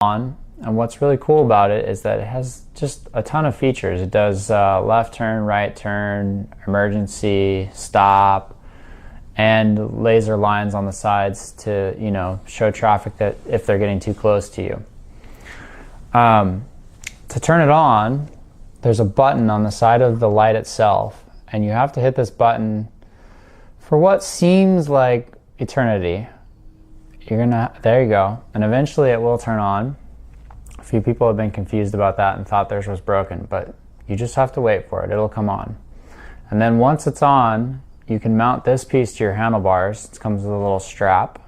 on. And what's really cool about it is that it has just a ton of features. It does left turn, right turn, emergency, stop, and laser lines on the sides to, you know, show traffic that if they're getting too close to you. To turn it on, there's a button on the side of the light itself, and you have to hit this button for what seems like eternity. There you go, and eventually it will turn on. A few people have been confused about that and thought theirs was broken, but you just have to wait for it. It'll come on. And then once it's on, you can mount this piece to your handlebars. It comes with a little strap,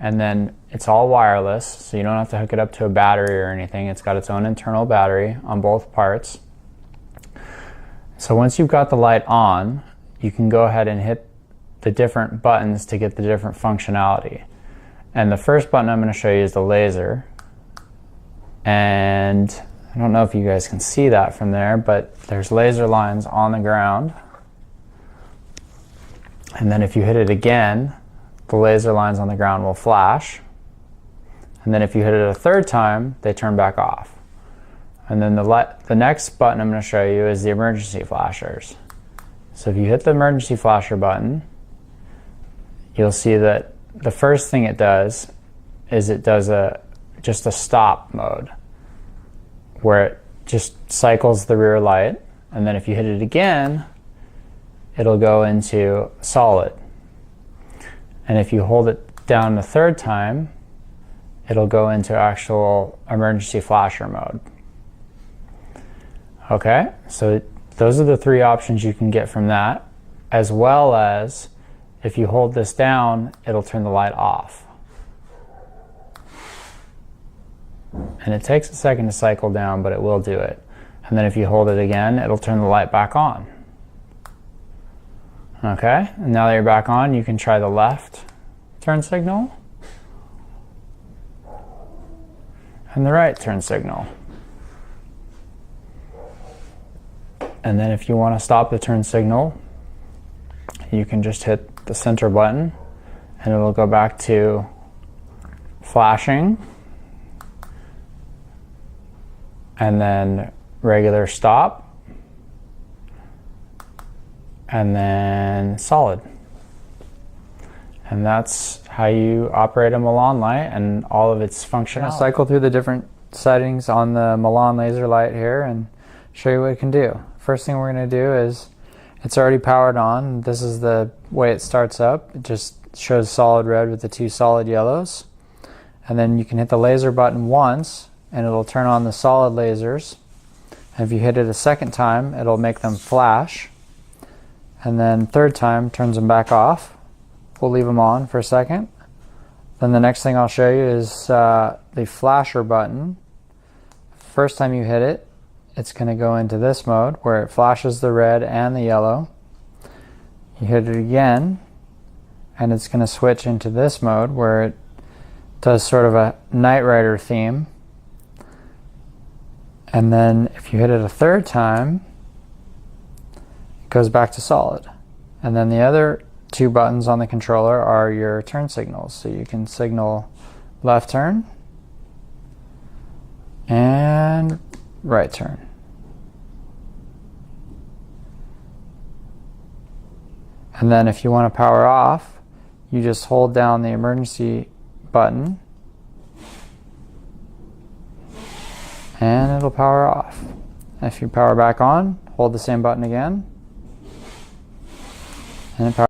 and then it's all wireless, so you don't have to hook it up to a battery or anything. It's got its own internal battery on both parts. So once you've got the light on, you can go ahead and hit the different buttons to get the different functionality. And the first button I'm going to show you is the laser. And I don't know if you guys can see that from there, but there's laser lines on the ground. And then if you hit it again, the laser lines on the ground will flash. And then if you hit it a third time, they turn back off. And then the next button I'm going to show you is the emergency flashers. So if you hit the emergency flasher button, you'll see that the first thing it does is it does just a stop mode, where it just cycles the rear light, and then if you hit it again, it'll go into solid. And if you hold it down the third time, it'll go into actual emergency flasher mode. Okay, so those are the three options you can get from that, as well as if you hold this down, it'll turn the light off. And it takes a second to cycle down, but it will do it. And then if you hold it again, it'll turn the light back on. Okay, and now that you're back on, you can try the left turn signal and the right turn signal. And then if you want to stop the turn signal, you can just hit the center button and it'll go back to flashing, and then regular stop, and then solid. And that's how you operate a Milan light and all of its functionality. I'm going to cycle through the different settings on the Milan laser light here and show you what it can do. First thing we're going to do is, it's already powered on. This is the way it starts up. It just shows solid red with the two solid yellows. And then you can hit the laser button once and it'll turn on the solid lasers. And if you hit it a second time, it'll make them flash. And then third time turns them back off. We'll leave them on for a second. Then the next thing I'll show you is the flasher button. First time you hit it, it's going to go into this mode where it flashes the red and the yellow. You hit it again, and it's going to switch into this mode where it does sort of a Knight Rider theme. And then if you hit it a third time, it goes back to solid. And then the other two buttons on the controller are your turn signals. So you can signal left turn and right turn. And then if you want to power off, you just hold down the emergency button and it'll power off. If you power back on, hold the same button again and it powers